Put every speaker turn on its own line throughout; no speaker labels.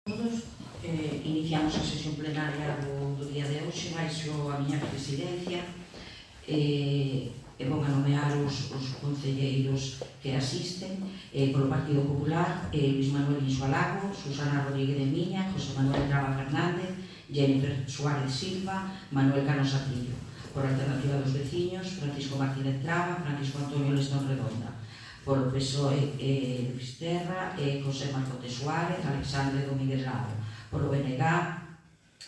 Todos, iniciamos a sesión plenaria do día de hoxe baixo a miña presidencia e vou a nomear os concelleiros que asisten polo Partido Popular, Luis Manuel Insualago, Susana Rodríguez de Miña, José Manuel Traba Fernández, Jennifer Suárez Silva, Manuel Cano Satillo. Por Alternativa dos Veciños, Francisco Martínez Traba, Francisco Antonio Lestón Redonda. Polo PSOE, Luis Terra, José Marcote Suárez, Alexandre Domínguez Lago. Polo BNG,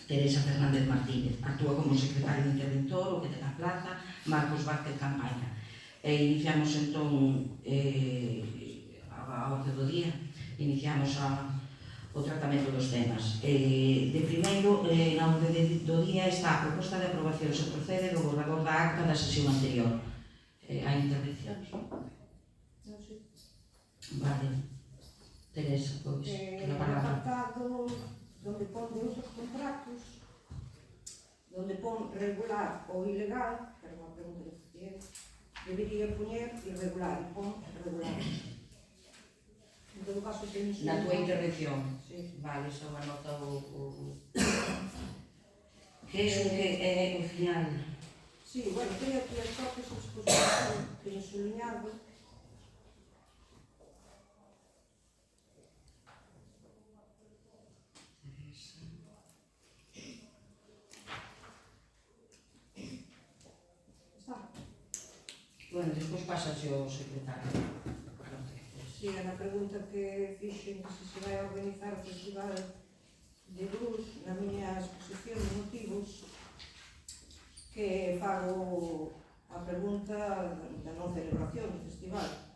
Teresa Fernández Martínez. Actúa como secretario de interventor, o que ten a plaza, Marcos Vázquez Campaña. Iniciamos entón a orde do día, iniciamos o tratamento dos temas. De primeiro, na orde do día está a proposta de aprobación se procede do borrador da acta da sesión anterior. Hai intervencións? Vale. Teresa, pois,
no apartado donde pon de usos contratos, donde pon regular ou ilegal, que era unha pregunta que debería poñer irregular, e pon regular. En todo caso, temos...
Na tua intervención?
Sí.
Vale, só anota o... Que é o final?
Sí, bueno, teño aquí as copias, os positivos, teño suliñado.
Bueno, despois pásase ao secretario.
Sí, é na pregunta que fixen que se vai organizar o Festival de Blues na miña exposición de motivos, que fago a pregunta da non celebración do festival.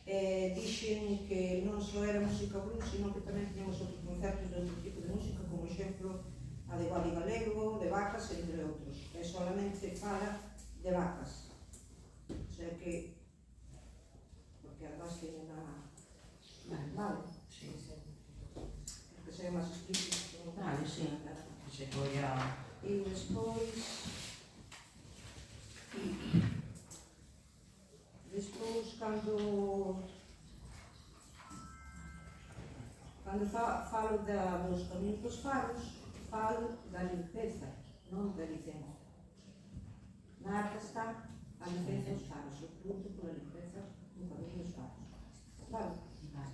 Dixen que non só era música blues, sino que tamén teníamos outros concertos de outro tipo de música, como exemplo a de Guadi Galego, de vacas, entre outros. Solamente fala de vacas. O sea que, porque además tiene una... Vale,
Sí, sí.
que sea máis explícito.
Vale, sí, que se poia...
E despois... cando falo dos camiños dos faros, falo da limpeza, non da licenza. Na acta está a licenza dos faros, o punto pola limpeza do camiño dos faros. Claro,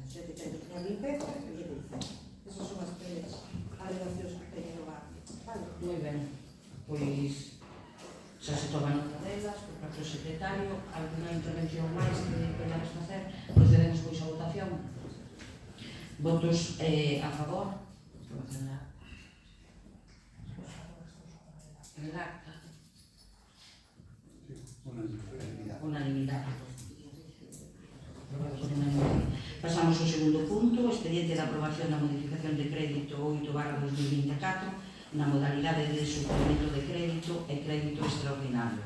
xa que ten que ter limpeza e licenza. Esas son as tres alegacións que teñen no barrio. Vale?
Moi ben, pois xa se toma nota delas por parte do secretario. Alguna intervención máis que queramos facer? Procedemos pois a votación. Votos a favor? En el acta. Unanimidade. Pasamos ao segundo punto, o expediente de aprobación da modificación de crédito 8/2024 na modalidade de suplemento de crédito e crédito extraordinario.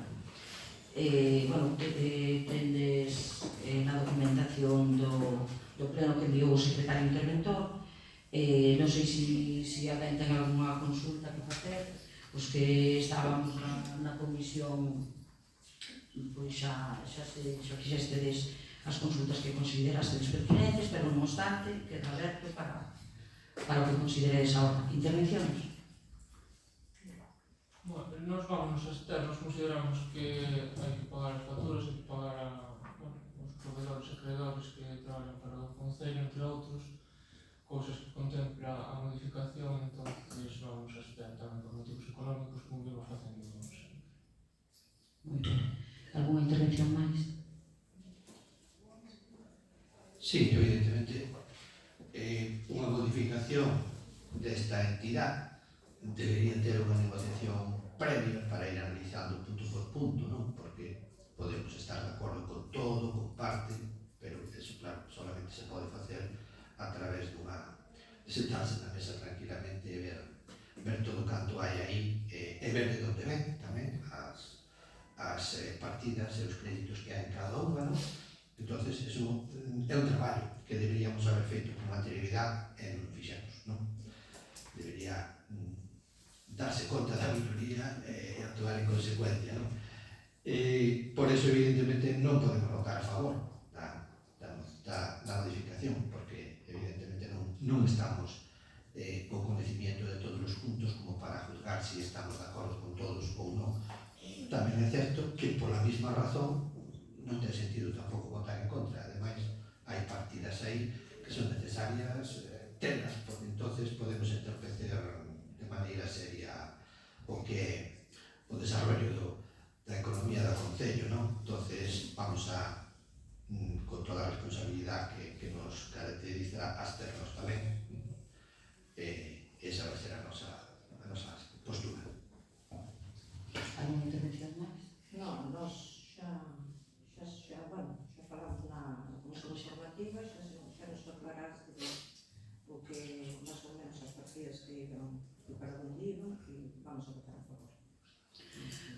Tendes na documentación do pleno que enviou o secretario interventor. Non sei se alguén ten alguna consulta que facer. Os que estábamos na comisión, pois xa fixestedes as consultas que considerastes pertinentes, pero non obstante, queda aberto para o que consideredes ahora. Intervencións?
Bueno, nos vamos a estar, nos consideramos que hai que pagar as facturas, hai que pagar os proveedores e acreedores que traballan para o Concello, entre outros, cousas que contempla a modificación, entonces vamos a estar tamén por motivos económicos, como vimos facendo sempre.
Moi ben. Alguna intervención máis?
Sí, evidentemente, unha modificación desta entidade debería ter unha negociación previa para ir analizando punto por punto, non? Porque podemos estar de acordo con todo, con parte, pero eso, claro, solamente se pode facer a través dunha... sentarse na mesa tranquilamente e ver todo canto hai aí e ver de onde ven tamén as partidas e os créditos que hai en cada unha, non? Entonces, eso é un traballo que deberíamos haber feito con anterioridade e non fixemos, non? Debería darse conta da auditoría e actuar en consecuencia, non? Por eso, evidentemente, non podemos votar a favor da modificación, porque, evidentemente, non estamos con valorar se estamos de acordo con todos ou non. Tamén é certo que pola mesma razón non ten sentido tampouco votar en contra. Ademais, hai partidas aí que son necesarias telas, porque entonces podemos entorpecer de maneira seria o que é o desarrollo da economía do Concello, non? Entonces, vamos a, con toda a responsabilidade que nos caracteriza, absternos tamén. Esa vai ser a nosa postura.
Alguna intervención máis?
Non, nós xa falamos na Comisión Observativa, xa nos aclaraste o que máis ou menos as partidas que iban e para onde iban, e vamos a votar a favor.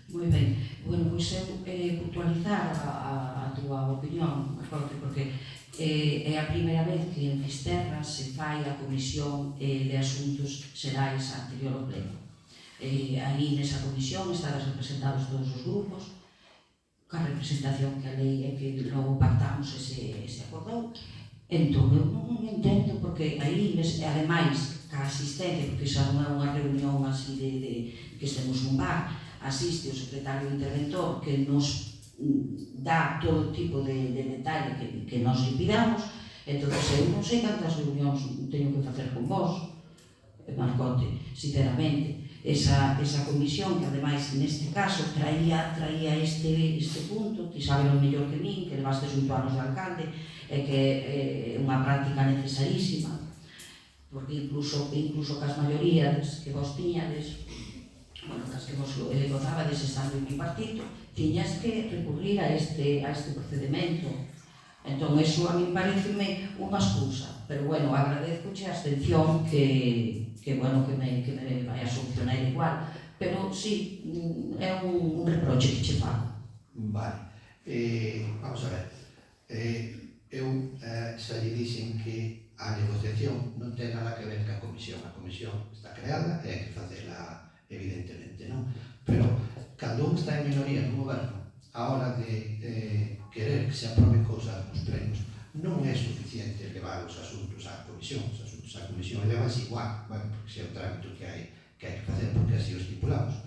Moi ben. Bueno, pois eu puntualizar a túa opinión, Jorge, porque é a primeira vez que en Fisterra se fai a Comisión de Asuntos Xerais anterior ao pleno. Aí nesa comisión estaban representados todos os grupos, ca representación que a lei é que logo pactamos e se acordou. Entón, eu non entendo, porque aí, ademais, ca asistencia, porque xa non é unha reunión así de que estemos nun bar, asiste o secretario interventor que nos dá todo tipo de detalle que nos impidamos. Entón, eu non sei cantas reunións teño que facer con vos, Marcote, sinceramente. Esa comisión que, ademais, neste caso, traía este punto, que sabe o mellor que min, que levastes 8 anos de alcalde, e que é unha práctica necesarísima, porque incluso cas maiorías que vos tiñades, bueno, cas que vos gozabades estando en mi partido, tiñas que recurrir a este procedimento. Entón, eso a mí pareceme unha excusa, pero, bueno, agradezcoche a abstención que me vai a solucionar igual, pero sí, é un reproche que che fago.
Vale, vamos a ver, eu xa lle dixen que a negociación non ten nada que ver ca comisión. A comisión está creada e hai que facela evidentemente, non? Pero cando un está en minoría no goberno, a hora de querer que se aproben cousas nos plenos, non é suficiente levar os asuntos á comisión. Os asuntos á comisión levanse igual, bueno, porque se é o trámite que hai que facer, porque así o estipulamos.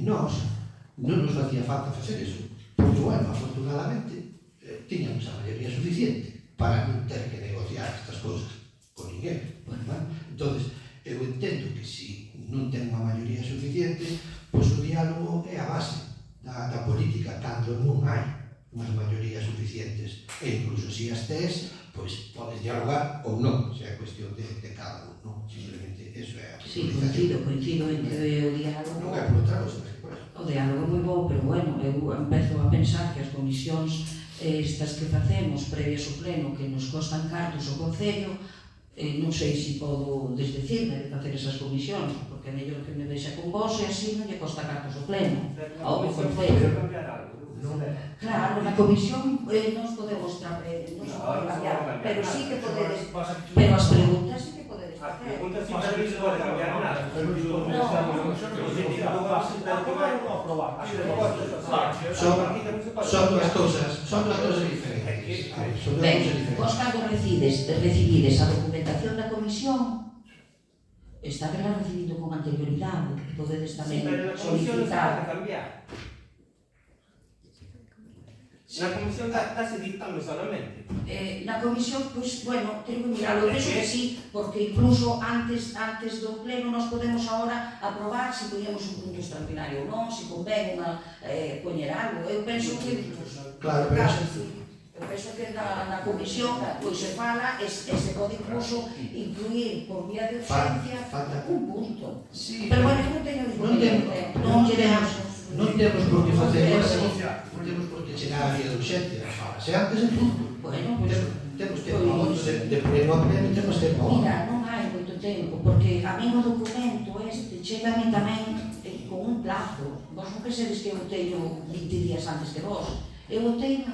Nós non nos facía falta facer eso, porque, bueno, afortunadamente, tiñamos a maioría suficiente para non ter que negociar estas cousas con ninguén. Bueno, entón, eu entendo que se non ten unha maioría suficiente, pois o diálogo é a base da política, cando non hai unhas maiorías suficientes, e incluso se as tes, pois podes dialogar ou non, se é cuestión de cada un, non? Simplemente eso é a
politización. Sí, coincido en que o diálogo...
Non é por outra cosa, mas que por eso.
O diálogo é moi bo, pero, bueno, eu empezo a pensar que as comisións estas que facemos previas ao pleno, que nos costan cartos ao Concello, non sei se podo desdecirme de facer esas comisións, porque é mellor que me deixa con vos e así non lle costa cartos ao pleno, ao Concello. Claro, na comisión nos podemos cambiar, pero sí que podedes, pero as preguntas sí que podedes facer.
As preguntas sí que se pode cambiar nada.
Son dúas cousas diferentes.
Ben, vos cando recibides a documentación da comisión, está que la recibido con anterioridade, podedes tamén solicitar.
Na comisión dáse dictame solamente.
Na comisión, pois, bueno, tengo que mirarlo, penso que sí, porque incluso antes do pleno nos podemos agora aprobar se poñemos un punto extraordinario ou non, se convén poñer algo. Eu penso que...
Claro,
eu penso que na comisión pois se fala e se pode incluso incluir por vía de urgencia un punto. Pero, bueno, non teño inconveniente,
non temos por que facer eso, non temos por que chegar a vía de urgencia, se antes en punto.
Bueno, pois...
Temos tempo a moito de pleno a pleno, temos tempo a
Mira, non hai moito tempo, porque a mí o documento chega a mí tamén con un plazo. Vos non pensedes que eu teño 20 días antes que vos. Eu o teño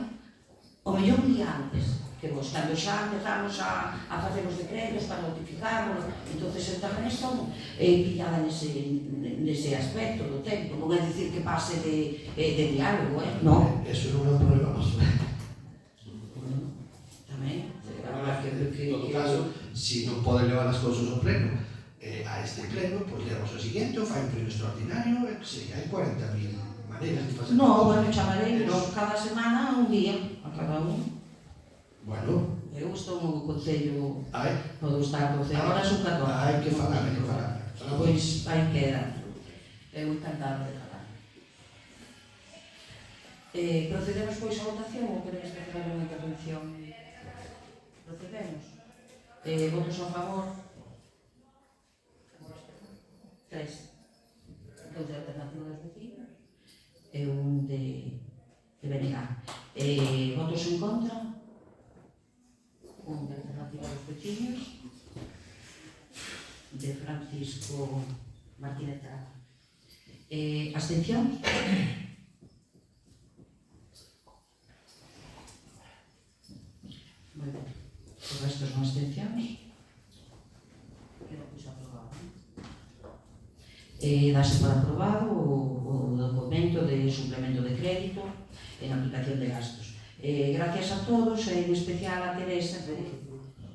o mellor un día antes que vos, cando xa empezamos a facer os decretos para notificarnos, entonces eu tamén estou pillada nese aspecto do tempo, non é dicir que pase de diálogo, non?
Eso non é un problema máis.
Tamén,
En todo caso, se non pode levar as cousas ao pleno, a este pleno, pois demos o seguinte, fai un pleno extraordinario, e que sei, hai 40.000 maneiras de facer.
No, bueno, chamaremos cada semana un día a cada un.
Bueno,
Eu estou no Concello,
hai
podo estar 12 horas ou 14.
que falar, hai que falar.
Pois aí queda. Eu encantado de falar. Procedemos pois a votación ou queréis facer alguna intervención? Procedemos. Votos a favor? 3. Entón, de alternativa dos vecinos e un de BNG. Votos en contra? Un de alternativa dos vecinos de Francisco Martínez Traba. Abstencións? Moi ben. O resto son abstencións. Queda pois aprobado. Dase por aprobado o documento de suplemento de crédito en aplicación de gastos. Gracias a todos, en especial a Teresa,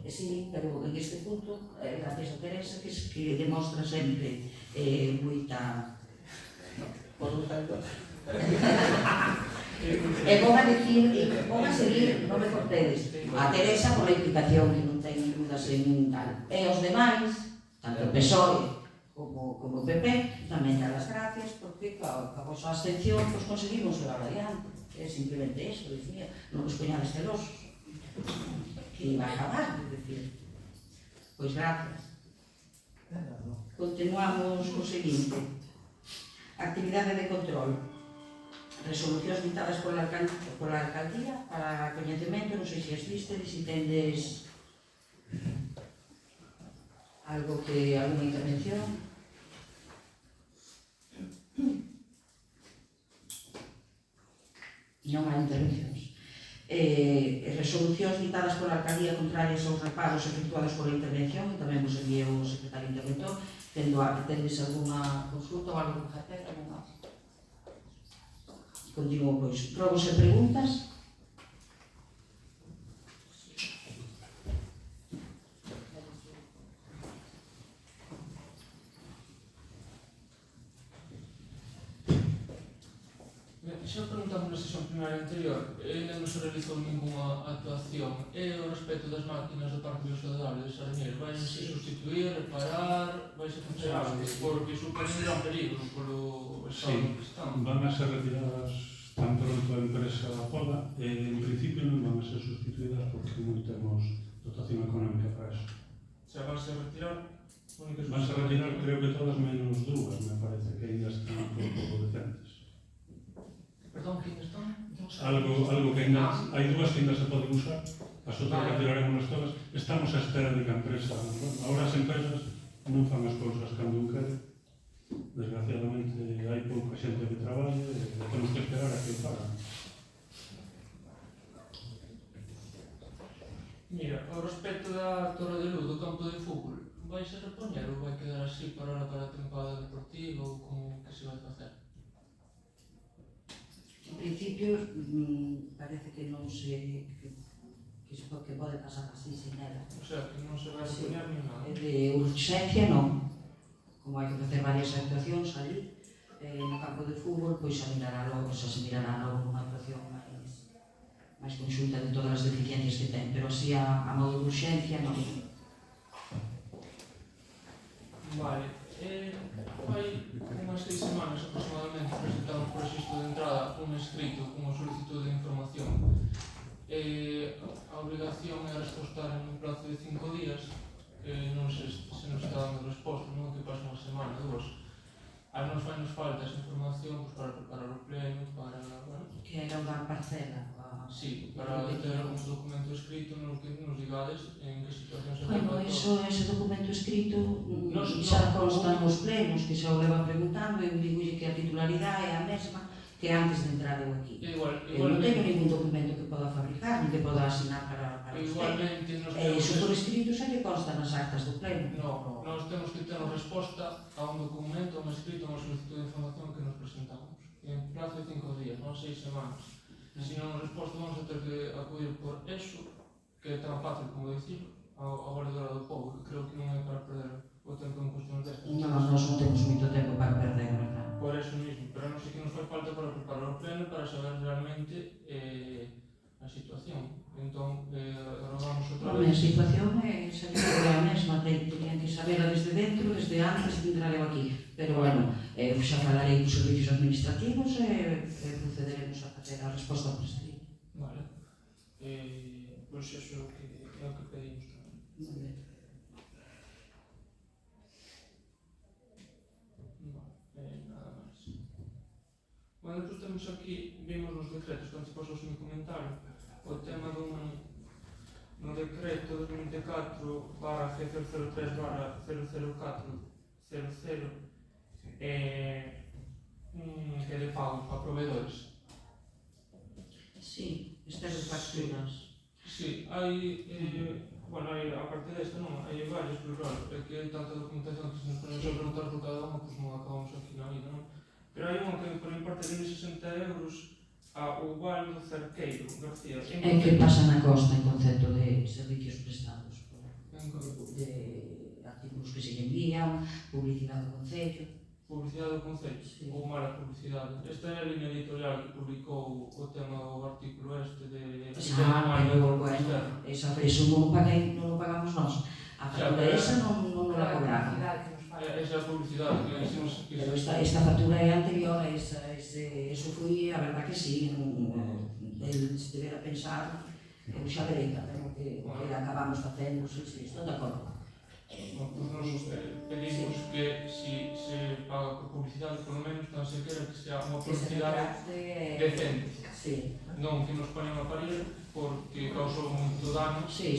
sí, pero en este punto, gracias a Teresa, que demostra sempre moita voluntad. E vou a seguir, non me cortedes, a Teresa por la implicación que non ten dudas en tal. E os demais, tanto o PSOE como o PP, tamén dar as gracias porque a vosa abstención pues, conseguimos ir adiante. É simplemente eso, Dios mío, non vos poñades celosos. Que vai acabar, é dicir. Pois gracias. Continuamos co seguinte. Actividade de control. Resolucións dictadas pola alcaldía para coñecemento, non sei se as viste, se tendes alguna intervención. Non hai intervencións. Resolucións dictadas pola alcaldía contrarias aos reparos efectuados pola intervención, que tamén vos enviou o secretario interventor, tendes alguna consulta ou algo que facer, alguna. Continuo, pois, probos e preguntas.
Xa preguntamos na sesión plenaria anterior, non se realizou ninguna actuación e o respecto das máquinas do Parque Biosodable de Sariñeiro, vaise sustituir, reparar, vaise facer algo, porque supone un gran peligro polo estado que están.
Van a ser retiradas tan pronto a empresa poda e en principio non van a ser sustituídas porque non temos dotación económica para eso.
Se van a ser retirar,
Van a retirar creo que todas menos dúas, me parece, que ainda están un pouco decentes.
Perdón, que ainda están?
Algo que ainda, hai dúas que ainda se poden usar, as outras retiraremos todas. Estamos a espera de que a empresa, agora as empresas non fan as cousas cando un quere. Desgraciadamente hai pouca xente que traballe e temos que esperar a que o fagan.
Mira, ao respecto da Torre de Luz do campo de fútbol, vai se repoñer ou vai quedar así para a temporada deportiva ou como que se vai facer?
En principio, parece que non se... que pode pasar así sin ela.
O sea, que non se vai repoñer ni nada.
De urgencia, non. Como hai que facer varias actuacións ali, no campo de fútbol, pois se mirará logo unha actuación máis conxunta de todas as deficiencias que ten, pero así a modo de urgencia, non.
Vale. Hai unhas 6 semanas aproximadamente presentamos por registro de entrada un escrito cunha solicitud de información. A obrigación é respostar en un plazo de 5 días, non se nos está dando resposta, non que pasa unha semana, dúas. A nos fai nos falta esa información para preparar o pleno, para...
Que era unha parcela.
Sí, para ter un documento escrito no que nos digades en que situación se
Bueno,
encontra.
ese documento escrito xa consta nos plenos, que xa o leva preguntando, e eu digo que a titularidade é a mesma que antes de entrar eu aquí. Eu non teño ningún documento que poda fabricar, ni que poda asinar para usted.
Igualmente,
Iso por escrito xa lle consta nas actas do pleno.
No, nós temos que ter resposta a un documento, a un escrito, a unha solicitud de información que nos presentamos. En plazo de 5 días, non 6 semanas. Se non nos resposta, vamos a ter que acudir por eso, que é tan fácil como dicir, a valedora do povo, que creo que non é para perder o tempo en
sabela desde dentro, desde antes de entrar eu aquí. Pero, bueno, xa falarei cos servicios administrativos e procederemos a facer a resposta por escrito.
Vale. Pois iso é o que pedimos tamén.
Moi ben.
Vale, nada máis. Bueno, depois temos aquí, vimos nos decretos que antes pasou o meu comentario, o tema no decreto 2024/G003/00400, que é de pagos para proveedores.
Sí, estas facturas.
Sí, hai, aparte desta non, hai varias, pero claro, é que hai tanta documentación que se nos ponemos a preguntar por cada unha, pois non acabamos aquí na vida, non? Pero hai unha que por parte de 1.060 euros a Ubaldo Cerqueiro García.
É que pasa na costa en concepto de servicios prestados, de artículos que se lle envían, publicidade do Concello.
Publicidade do Concello,
Sí.
ou mala publicidade. Esta é a liña editorial que publicou o tema do artículo este de...
Pero, bueno, eso non o pagamos nós. A factura esa non la cobramos.
Esa é a publicidade que hicimos aquí.
Pero esta factura é anterior a esa, eso foi, a verdad que sí, el estivera a pensar, eu xa verei tamén o que acabamos facendo, sí, estou de acordo.
Pues nos pedimos que si se paga por publicidade, por lo menos tan sequera que sea unha publicidade decente.
Sí.
Non que nos poñan a parir porque causou moito dano.
Sí,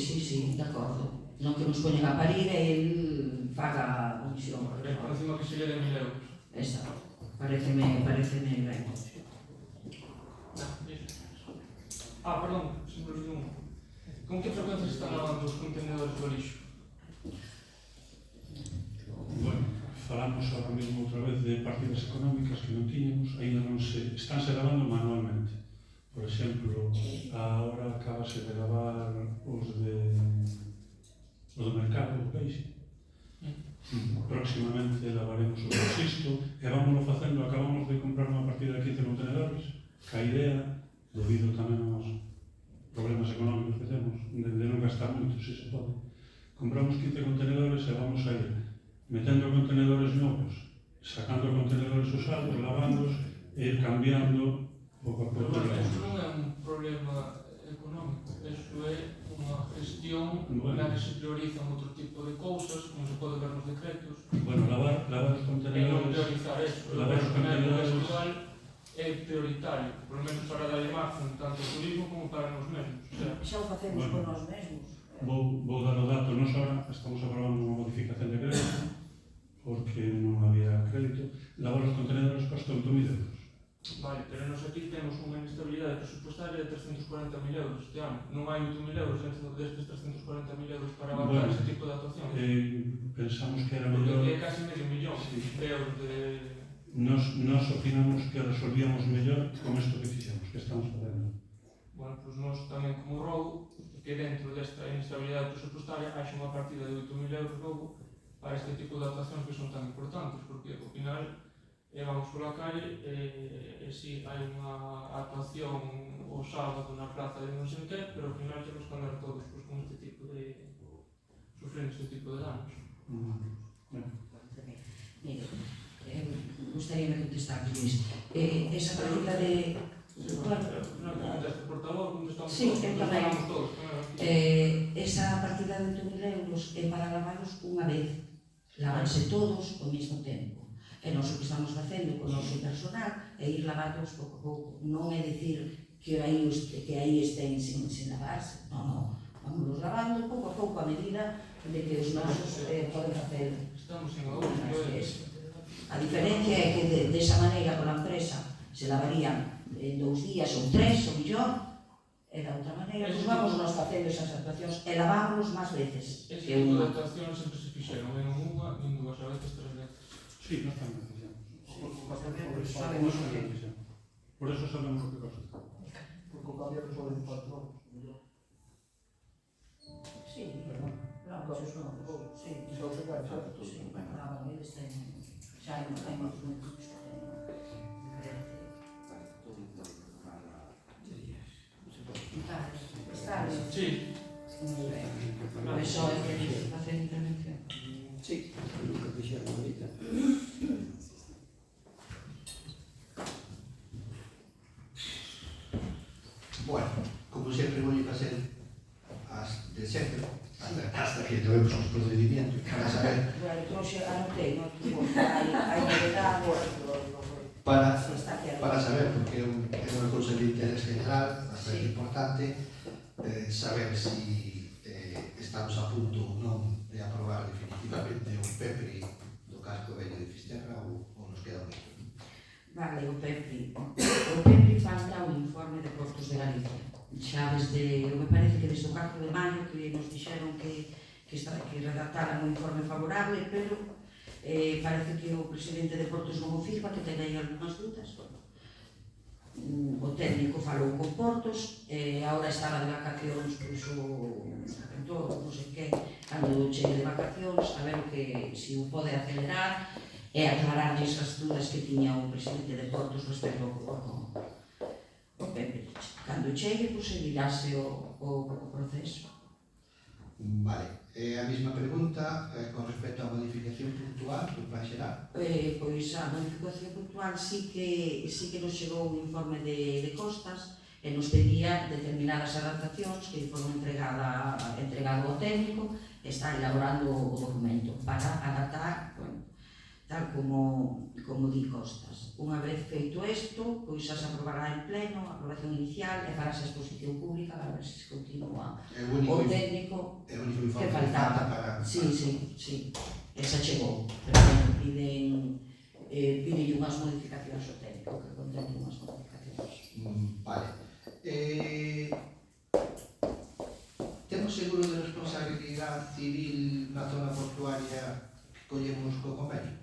de acordo. Non que nos poñen a parir e el paga a comisión.
Por encima que se lle den 1.000 euros.
Esa, pareceme ben.
Perdón, se me olvidou un. Con que frecuencia se están lavando os contenedores do lixo?
Bueno, falamos ahora mesmo outra vez de partidas económicas que non tiñamos, ainda non estánse lavando manualmente. Por exemplo, agora acabase de lavar os do mercado, o peixe. Próximamente lavaremos o do xisto e vámonos facendo, acabamos de comprar unha partida de 15 contenedores, ca idea, debido tamén aos problemas económicos que temos, de non gastar moito, se se pode. Compramos 15 contenedores e vamos a ir metendo contenedores novos, sacando contenedores usados, lavándoos e ir cambiando pouco a pouco.
Pero isto non é un problema económico, isto é unha gestión na que se priorizan outro tipo de cousas, como se pode ver nos decretos.
Bueno, lavar os
E non
contenedores,
priorizar isto,
lavar os contenedores
é prioritario, por lo menos para dar imagen tanto ao turismo como para nos mesmos. O sea,
Xa o facemos por nós mesmos.
vou dar o dato, nos ahora estamos aprobando unha modificación de crédito, porque non había crédito. Lavar os contenedores costa 8.000 euros.
vale, pero nos aquí temos unha inestabilidade presupuestaria de 340.000 euros este ano. Non hai 8.000 euros dentro destes 340.000 euros para abarcar ese tipo de actuación.
Pensamos que era
Porque
mellor.
aquí é casi medio millón de euros de...
Nos opinamos que resolvíamos mellor con isto que fixemos, que estamos facendo.
Bueno, pois nós tamén como robo, que dentro desta inestabilidade presupuestaria haxe unha partida de 8.000 euros novo para este tipo de actuacións que son tan importantes, porque ao final vamos pola calle e si hai unha actuación o sábado na plaza de non sei que, pero ao final temos que andar todos con este tipo de... sufrindo este tipo de danos.
Mire, gustaría contestar, Luis. Esa partida de...
Non conteste portavoz, contestamos
Sí,
todos, contestamos todos.
Esa partida de 8.000 euros é para lavarlos unha vez. Lavanse todos ao mesmo tempo. E nós o que estamos facendo con o noso personal é ir lavándolos pouco a pouco. Non é dicir que aí estén sin lavarse. Non. Vamos lavando pouco a pouco a medida de que os nosos poden facer.
Estamos en agosto.
A diferencia é que desa maneira con a empresa se lavarían en 2 días ou 3, ou millón, e da outra maneira, pois vamos nós facendo esas actuacións e lavámonos máis veces.
Ese tipo de actuacións sempre se fixeron, en unha, en 2, a veces 3 veces.
Sí, nós tamén fixemos.
Sabemos o que.
Por eso sabemos o que costa.
Porque o cambio que poden patrón.
Sí, claro, esos novos. Sí,
Xa o se cae, xa.
sí, bueno, lavan eles ten... Xa hai moitos municipos que ten diferente. Está,
Sí.
moi ben. Por eso é que facer intervención.
Sí,
Sí.
Nunca fixeron ahorita.
Bueno, como sempre vou facer as de sempre, hasta que tuvemos os procedimientos para saber
Bueno, trouxe, anotei, non tuvo, hai novedade,
para
está aquí
para saber, porque é unha cousa de interés general, bastante
Sí.
importante, saber si estamos a punto ou non de aprobar definitivamente o PEPRI do casco vello de Fisterra ou nos queda un hito.
Vale, o PEPRI falta o informe de Portos de Galicia. Xa desde, me parece que desde o 4 de maio que nos dixeron que redactaran un informe favorable, pero parece que o presidente de Portos non o firma, que ten aí algunhas dudas. O técnico falou con Portos, agora estaba de vacacións, pois o cantor, non sei que, cando chegue de vacacións, a ver que se o pode acelerar e aclararlles as dudas que tiña o presidente de Portos respecto ao PEPRI. Cando chegue, pois seguirase o proceso.
Vale, a mesma pregunta con respecto á modificación puntual do plan xeral.
Pois a modificación puntual sí que nos chegou un informe de costas e nos pedía determinadas adaptacións que foron entregado ao técnico e está elaborando o documento para adaptar, bueno, tal como di Costas. Unha vez feito isto, pois xa se aprobará en pleno, a aprobación inicial e farase a exposición pública para ver se continúa o técnico
É o único
que
informe que
faltaba.
falta para...
Sí. Esa chegou. Pero bueno, piden unhas modificacións ao técnico, que contente unhas modificacións.
Vale. Temos seguro de responsabilidade civil na zona portuaria que collemos co convenio?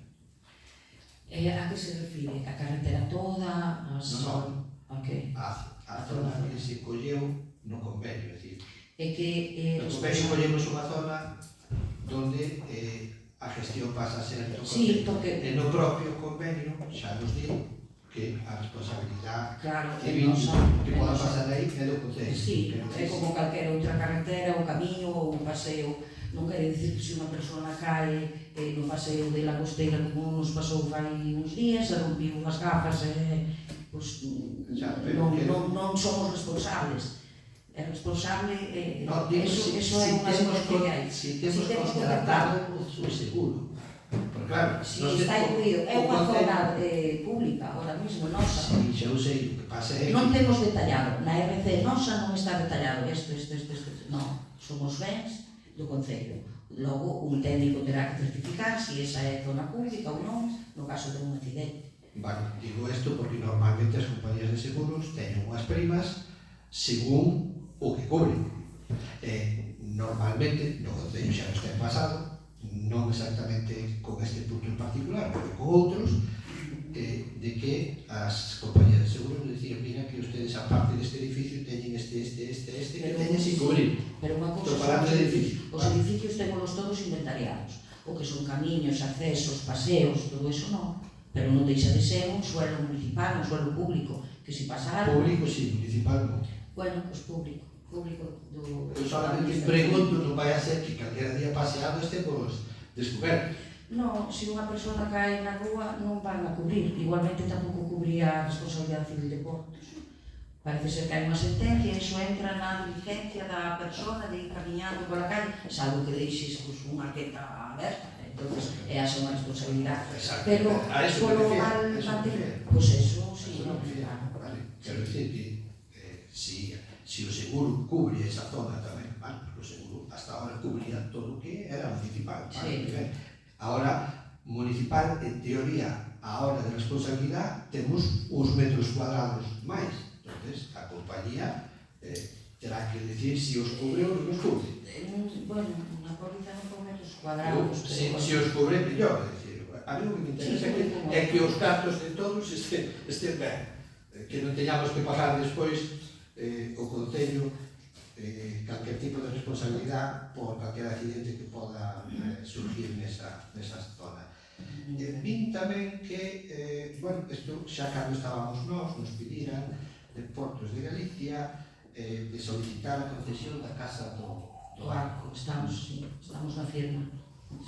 A que se refire? A carretera toda?
Non.
A que?
A zona que se colleu no convenio, é dicir,
É que...
no convenio collemos unha zona donde a gestión pasa a ser do
Sí,
concello.
porque...
E no propio convenio xa nos di que a responsabilidade
Claro,
civil
non
que poda pasar aí é do concello.
Sí,
Pero
é como calquera outra carretera, un camiño ou un paseo. Non quere dicir que se unha persona cae no paseo de Lagostera como nos pasou fai uns días, se rompiu unhas gafas pois, non somos responsables. É responsable, eso é unha sentencia que hai.
Si temos contratado o seguro. Porque claro,
Si está incluído, é unha zona pública ahora mesmo, nosa.
Si, xa o sei, o que pasa é que...
Non temos detallado, na RC nosa non está detallado isto, non, somos bens do Concello. Logo, un técnico terá que certificar se esa é zona pública ou non, no caso de un accidente.
Vale, digo isto porque normalmente as compañías de seguros teñen unhas primas según o que cubren. Normalmente, no Concello xa nos ten pasado, non exactamente con este punto en particular, pero con outros, de que as compañías de seguros dicían, mira que ustedes aparte deste edificio teñen este que teñen sin cubrir.
Pero unha cousa
Falando de edificios.
Os edificios témolos todos inventariados. O que son camiños, accesos, paseos, todo eso non. Pero non deixa de ser un suelo municipal, un suelo público, que se pasa algo...
Público, sí, municipal non.
Bueno, pues público do...
Eu solamente pregunto, non vai a ser que calquera día paseado estemos descobertos.
Non, se unha persona cae na rúa non van a cubrir. Igualmente tampouco cubría a responsabilidade civil de Portos. Parece ser que hai unha sentencia e iso entra na diligencia da persona de ir camiñando pola calle, salvo que deixes pues, unha arqueta aberta. Entonces, é a súa responsabilidade.
Exacto.
Pero,
A eso me
polo
refiero,
mal
a eso me
manter,
refiero.
pois eso, sí,
Eso
non,
me refiero,
claro.
vale. Quero dicir que si o seguro cubre esa zona tamén, vale, porque o seguro hasta ahora cubría todo o que era municipal, vale,
Sí.
Ahora, municipal, en teoría, a hora de responsabilidade, temos uns metros cuadrados máis. Entonces, a compañía terá que decir si os cubre ou non os cubre.
Bueno, unha póliza non con metros cuadrados.
Si os cubre, mellor, é dicir, a mí o que me interesa é que os cartos de todos estén ben, que non teñamos que pagar despois o Concello calquer tipo de responsabilidade por calquer accidente que poda surgir nesa zona. Vin tamén que, bueno, isto xa cando estábamos nos pediran de Portos de Galicia de solicitar a concesión da Casa do
Do Arco, estamos na firma.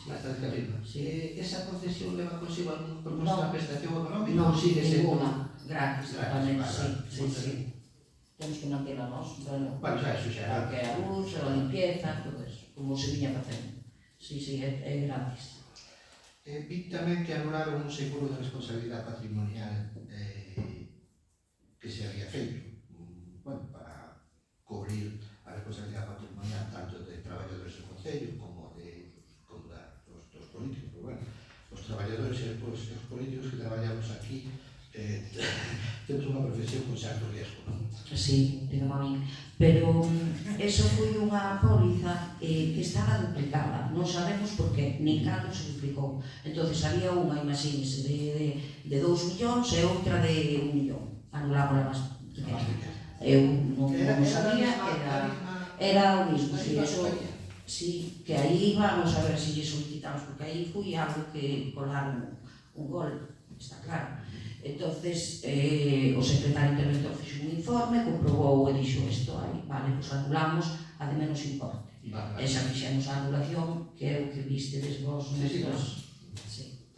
Bastante arriba.
Sí.
Esa concesión leva consigo algún proposta
No.
de prestación económica?
Non,
ou sigue sendo
ninguna, gratis, totalmente, sí, sí,
Moi
sí.
ben.
Temos que mantela nós, bueno,
Bueno, xa, eso xa.
que a luz, a limpieza, todo eso, como se viña facendo. Sí, sí, é gratis.
Vi tamén que anularon un seguro de responsabilidade patrimonial que se había feito, bueno, para cubrir a responsabilidade patrimonial tanto de traballadores do Concello como dos políticos. Pero bueno, os traballadores e os políticos que traballamos aquí temos unha profesión con certo riesgo, non?
Sí, digamos a mí. Pero eso foi unha póliza que estaba duplicada. Non sabemos por qué, nin cando se duplicou. Entonces había unha, imagínese, de 2 millóns e outra de 1 millón. Anulamos a máis pequena. Eu non sabía, era o mismo. Sí, eso, sí, que aí vamos a ver se lle solicitamos, porque aí foi algo que colaron un gol, está claro. Entonces, o secretario interventor fixo un informe, comprobou e dixo isto aí, vale, pues anulamos a de menos importe. E xa fixemos a anulación, que é o que vistedes vos nestos. Sí.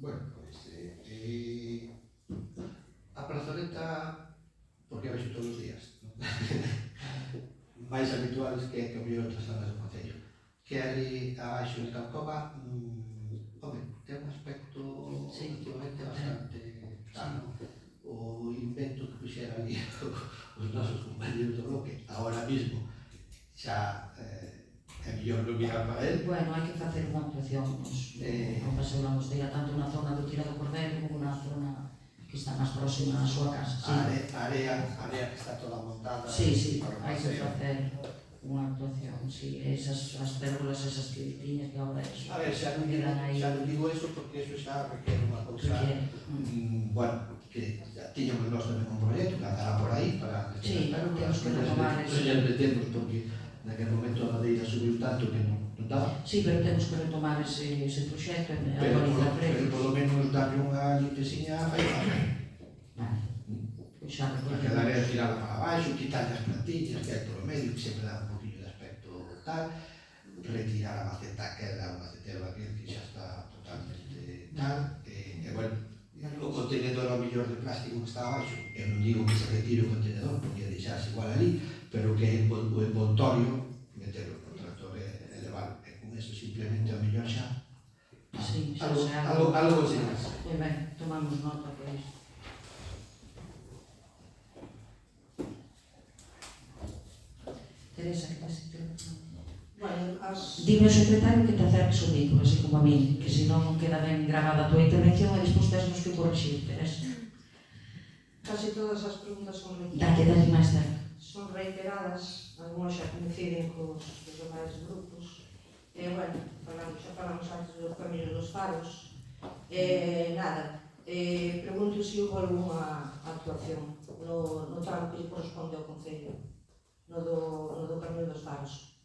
Bueno, pois, a plazoleta, porque a vexo todos os días, non? máis habituales que o mellor outras zonas do Concello. Que ali abaixo en Calcova, home, ten un aspecto últimamente bastante sano. O invento que puxera ali os nosos compañeros do bloque, agora mismo, xa é mellor non mirar para él.
Bueno, hai que facer unha actuación, non pasamos de ir tanto na zona do Tira do Cordero como na zona que está máis próxima á súa casa. Sí.
A área que está toda montada.
Sí, hai que facer unha actuación, sí, esas as pérgolas, esas tiñas que agora eso.
A ver, xa non digo eso porque eso xa requiere unha cousa, bueno, que ya tiñamos nós tamén un proxecto que andará por aí para
sí, temos que retomar eso.
Ya metemos porque naquele momento a madeira subiu tanto que non daba.
Sí, pero temos que retomar ese proxecto e
Pero
actualizar precios.
polo menos darlle unha limpeciña a faixa.
Vale, pois xa
Aquela área tirada para abaixo, quitar as plantillas que hai polo medio, que sempre dá un poquinho de aspecto tal, retirar a maceta aquela, o macetero aquel que xa está totalmente tal, e bueno, o contenedor ao millor de plástico que está abaixo, eu non digo que se retire o contenedor, podía deixarse igual ali, pero que o envoltorio, meterlo no tractor e levar, e con eso simplemente ao millor xa.
Sí, xa
Algo así.
Moi ben, tomamos nota por isto. Teresa, que vas a ter?
Bueno,
Dime o secretario que te acerques o micro, así como a mí, que se non queda ben grabada a tua intervención e despois tens que corregir, Teresa.
casi todas as preguntas son
Date máis cerca.
son reiteradas, algunhas xa coinciden cos demais grupos. Bueno, xa falamos antes do camiño dos faros. Nada, pregunto se houve algunha actuación no tramo que lle corresponde ao Concello, no do camiño dos faros.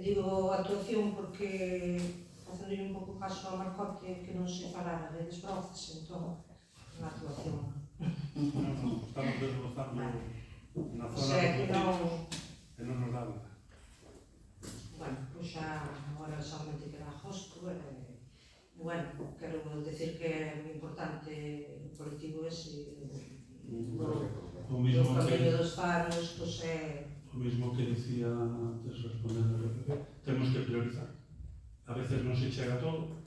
Digo actuación porque, facendo un pouco caso ao Marcote, que non se falara de desbroces, entón, unha actuación.
Estamos desbrozando na
O
zona
sea, que non...
e non nos dá nada.
Bueno, pois xa agora somente queda agosto, bueno, quero decir que é moi importante o colectivo ese
O
do
mismo
camiño
que
dos faros, pois é...
o mismo que dicía antes respondendo ao RPP, temos que priorizar. A veces non se chega todo,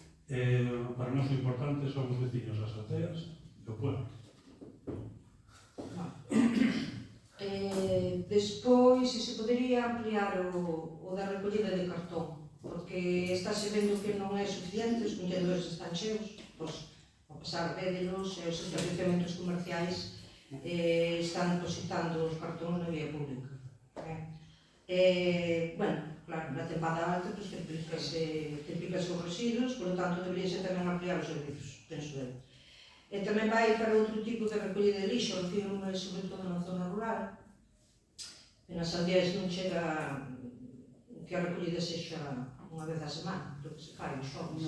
para nós o importante son os veciños, as aldeas e o pueblo.
Despois, se podería ampliar o da recollida de cartón, porque estáse vendo que non é suficiente, os contenedores están cheos, pois, a pasar védelos e os establecementos comerciais están depositando os cartóns na vía pública. Bueno, claro, na tempada alta pues, triplícase os residuos, por lo tanto, deberíase tamén ampliar os servicios, penso eu. E tamén vai para outro tipo de recollida de lixo, refiro-me sobre todo na zona rural. E nas aldeas non chega que a recollida sexa unha vez a semana, do que se fai, os xoves.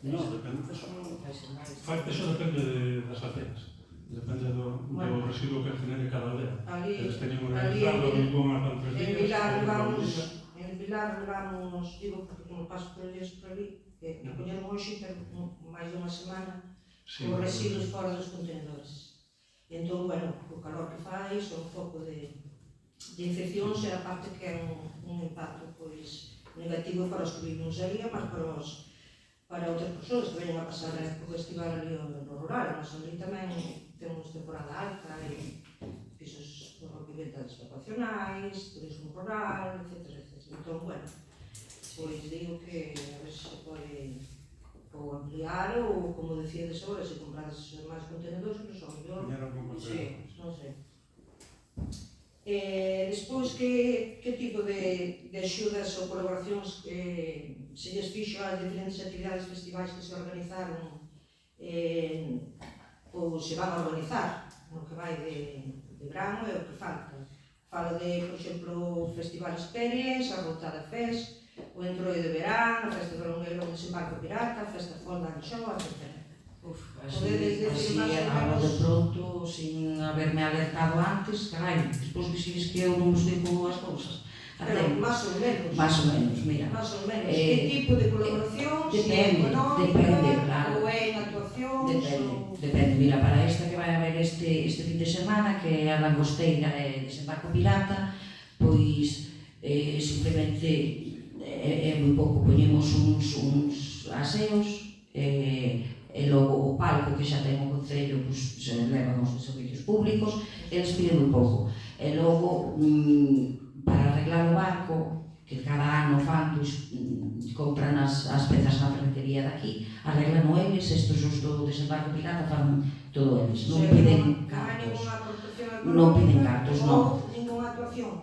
Non, depende. Eso depende das aldeas. Depende do residuo que genere cada aldea. Eles teñen organizado ninguna
En Vilar levamos, digo, porque como paso por eles por ali, que recolleron hoxe, pero máis de unha semana,
Sí,
os residuos fora dos contenedores. E entón, bueno, o calor que fai, son un foco de infeccións e a parte que é un impacto pois negativo para os que vivimos ali, mas para outras persoas que veñen a pasar a época estival ali no rural. Mas ali tamén temos temporada alta e pisos por vivendas vacacionais, turismo rural, etc. Entón, bueno, pois digo que a ver se pode ou ampliar ou, como decía de sobra, se comprades máis contenedores, que son mellor.
Mañana con
Sí, non sei. Despois, que tipo de axudas ou colaboracións se lles fixo ás diferentes actividades festivais que se organizaron ou se van a organizar no que vai de verano e o que falta? Falo de, por exemplo, o Festival Experience, a Voltada Fest, o Entroido de Verán, a Festa de Longueiro, o Desembarco Pirata, a Festa Fonda de Show, etc.
Así a de pronto, sin haberme alertado antes, carai, despois dixeres que eu non me explico as cousas.
Pero, máis ou menos.
Máis ou menos, mira.
Máis ou menos. Que tipo de colaboración?
Depende, claro.
Ou é en actuacións?
Depende. Mira, para esta que vai haber este fin de semana, que é a Langosteira e Desembarco Pirata, pois simplemente é moi pouco, poñemos uns aseos e logo o palco que xa ten o Concello, pois se levan os servicios públicos, eles piden moi pouco. E logo, para arreglar o barco, que cada ano fan, pois compran as pezas na ferretería daqui, arreglan eles, estes os do Desembarco Pirata fan todo eles, non piden cartos. Non piden cartos, non.
Ninguna actuación?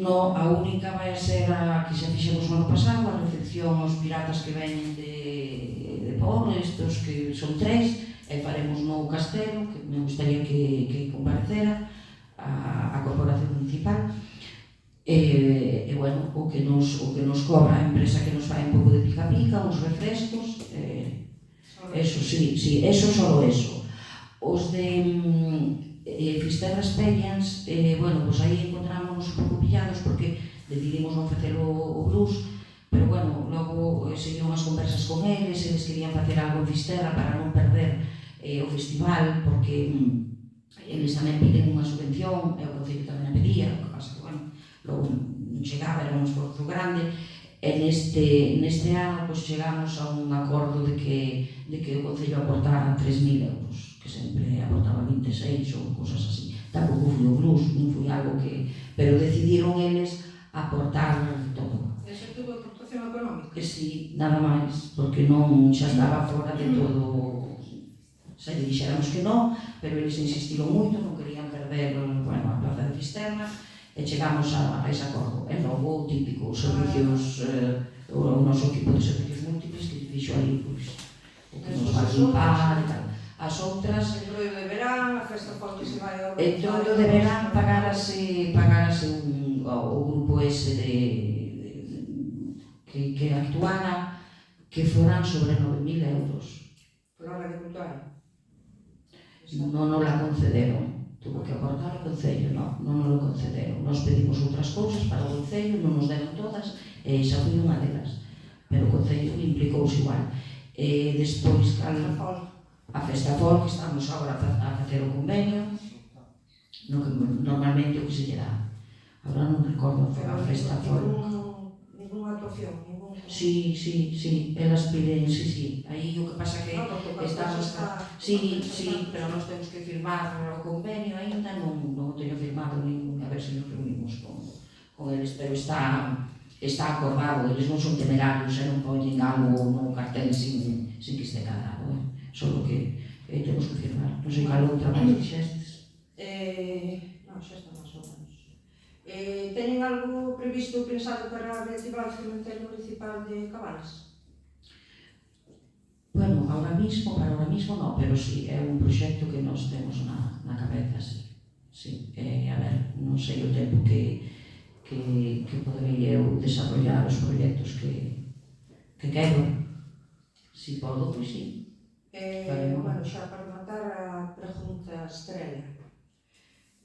No, a única vai a ser a que xa fixemos no ano pasado, a recepción aos piratas que veñen de Polo, estos que son 3, e faremos no Castelo, que me gustaría que comparecera a corporación municipal. E bueno, o que nos cobra a empresa que nos fai un pouco de pica-pica, uns refrescos, eso sí, eso solo eso. Os de Fisterra Experience, bueno, pues aí encontrámonos un pouco pillados porque decidimos non facelo o blues, pero bueno, logo seguiron as conversas con eles querían facer algo en Fisterra para non perder o festival, porque eles tamén piden unha subvención, e o Concello tamén a pedía, o que pasa que, bueno, logo non chegaba, era un esforzo grande, e neste ano pues, chegamos a un acordo de que o Concello aportara 3.000 euros, que sempre aportaba 26 ou cosas así. Tampouco foi o blues, non foi algo que... Pero decidiron eles aportar todo.
Esa tuvo aportación económica?
Que sí, nada máis, porque non xa estaba fora de todo... Se lle dixéramos que non, pero eles insistiron moito, non querían perder, bueno, a plaza de Fisterra, e chegamos a ese acordo. E logo, típico, os servicios, o noso equipo de servicios múltiples que fixo aí, pois, o que nos vai limpar e tal. As outras...
Entroido de Verán, a Festa Fonda se vai a organizar...
Entroido de Verán pagárase o grupo ese que actuara, que foran sobre 9.000 euros.
Por hora de cultural?
Non nos la concederon. Tuvo que aportar o Concello, non nos lo concederon. Nos pedimos outras cousas para o Concello, non nos deron todas, e xa foi unha delas. Pero o Concello implicouse igual. Despois, a Festa Folk, que estamos agora a facer o convenio, no que normalmente o que se lle dá. Agora non recordo a Festa Folk.
Ninguna actuación?
Sí, elas piden, sí. Aí o que pasa que estamos... Sí, pero nós temos que firmar o convenio ainda, non o teño firmado nin, a ver se nos reunimos con eles, pero está acordado, eles non son temerarios, non poñen algo no cartel sin que este cadrado, só que temos que firmar. Non sei cal outra máis dixestes.
Non, xa está máis ou menos. Teñen algo previsto ou pensado para reactivar o cementerio municipal de Cabanas?
Bueno, para ahora mismo non, pero sí, é un proxecto que nos temos na cabeza, sí. A ver, non sei o tempo que poderei eu desarrollar os proxectos que quero. Si podo, pois sí.
Bueno, xa para matar a pregunta estrela.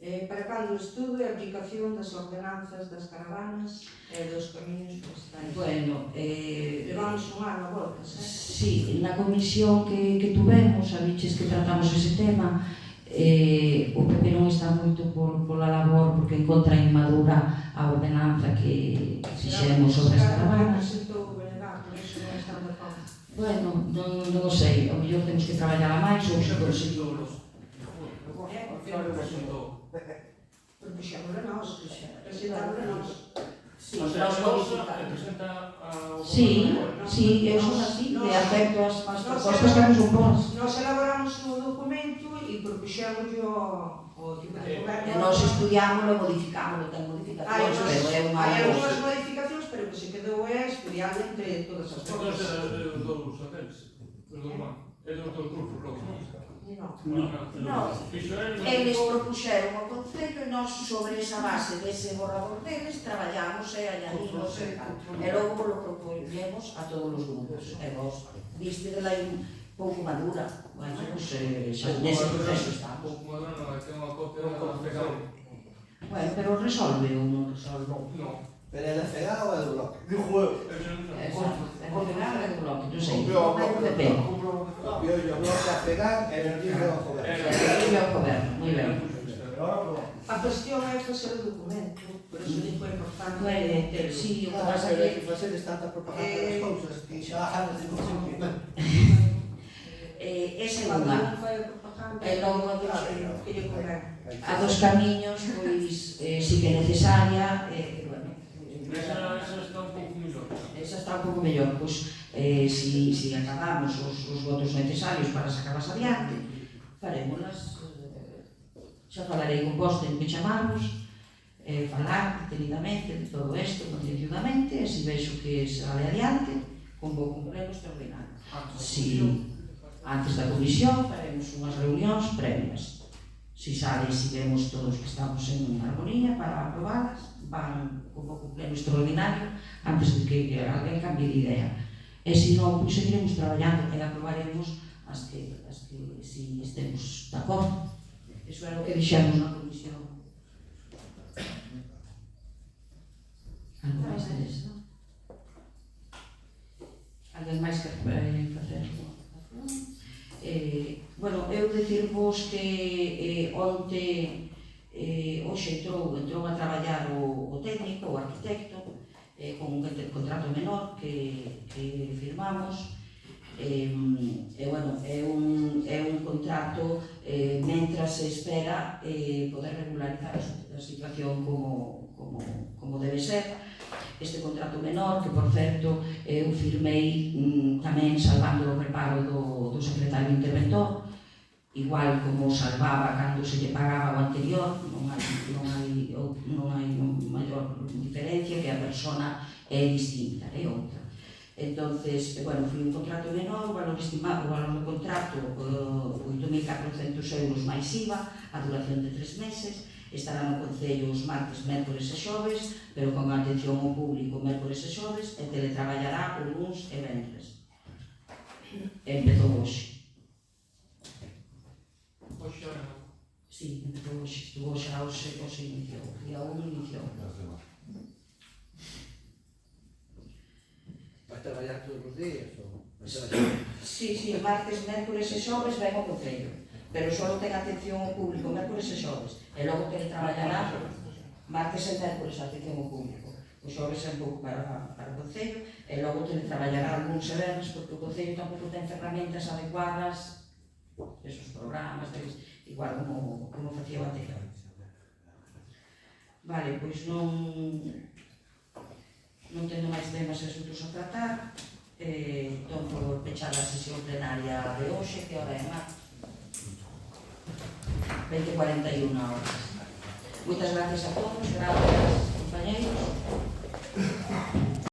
Para cando o estudo e a aplicación das ordenanzas das caravanas e dos camiños forestais?
Bueno,
Levamos un ano a voltas,
sí, na comisión que tuvemos, sabiches que tratamos ese tema, o PP non está moito pola labor porque encontra inmadura a ordenanza que fixemos sobre as caravanas.
Presentou o BNG, por iso non están de acordo.
Bueno, non sei, ao mellor temos que traballar máis ou se conseguimos.
Propuxémoslo nós, presentámoslo nós.
Sí,
O sea,
nós
se
modificamos.
presenta ao
Sí, eu son así, de acepto as propostas que nos opón.
Nós elaboramos o documento e propuxémoslo ao equipo de
E
goberno.
nós estudiámoslo e modificámoslo, ten modificacións, pero é unha...
Hai algunhas modificacións, pero que se quedou é estudiado entre todas as
Entón,
cosas.
é dos hoteles, dos humanos, é dos grupos logo.
No, eles propuxeron ao Concello e nós sobre esa base dese borrador deles traballamos e añadimos e logo lo propoñemos a todos os grupos e vos viste de lá un pouco madura, bueno, pues, xa nese proceso estamos.
Pouco madura non, é que é unha copia da FEGAO.
Bueno, pero resolve ou non resolve?
Non,
Pero é da FEGA ou é do bloque?
Dijo eu.
é
É o pegar e o bloque, non sei,
Copiou
é o PP.
Copiou o bloque a FEGA e o libro ao goberno.
É o goberno, moi ben.
Agora probamos.
A cuestión é facer o documento, por eso digo é importante.
Bueno, sí, o que pasa
Pero é
que
que facedes tanta propaganda das cousas que xa ganas de conseguir.
esa é
Cando
unha.
non fai a propaganda,
E logo a
que lle convén.
A dos camiños, pois, sí que é necesaria, bueno,
Esa está un pouco mellor.
esa está un pouco mellor, pois, si acabamos os votos necesarios para sacarlas adiante, farémolas, xa falarei con vos, ten que chamarvos, falar detenidamente de todo isto, contenciudamente, e se vexo que sale adiante, convoco un pleno extraordinario. Si antes da comisión faremos unhas reunións previas. Si sale, si vemos todos que estamos en armonía para aprobalas, van convoco un pleno extraordinario antes de que alguén cambie de idea. E se non, pois seguiremos traballando e aprobaremos as que si estemos de acordo. Eso é o que dixemos na comisión. Algo máis de eso? Alguén máis que facer? Bueno, eu dicirvos que onte hoxe entrou a traballar o técnico, o arquitecto, con un contrato menor que firmamos. Bueno, é un contrato mentras se espera poder regularizar a situación como debe ser. Este contrato menor, que por certo eu firmei tamén salvando o preparo do secretario interventor, igual como salvaba cando se lle pagaba o anterior, non hai maior diferencia, que a persona é distinta, é outra. Entonces, bueno, foi un contrato menor, o valor estimado, o valor do contrato, 8.400 euros máis IVA, a duración de 3 meses, estará no Concello os martes, mércores e xoves, pero con atención ao público mércores e xoves, e teletraballará o luns e ventres. Empezou hoxe.
Hoxe ahora non.
Sí, empezou hoxe, estuvo xa hoxe iniciou, día 1 iniciou.
Vai traballar todos os días?
Sí, martes, mércores e xoves ven ao Concello, pero só ten atención ao público mércores e xoves, e logo teletraballará martes e mércores a atención ao público. O xoves é un pouco para o Concello, e logo teletraballará algúns e vernes, porque o Concello tampouco ten ferramentas adecuadas, esos programas, igual como facía o anterior. Vale, pois non tendo máis temas e asuntos a tratar, entón por pechar a sesión plenaria de hoxe, que hora é, Mar? 20:41 horas. Moitas gracias a todos, gracias, compañeiros.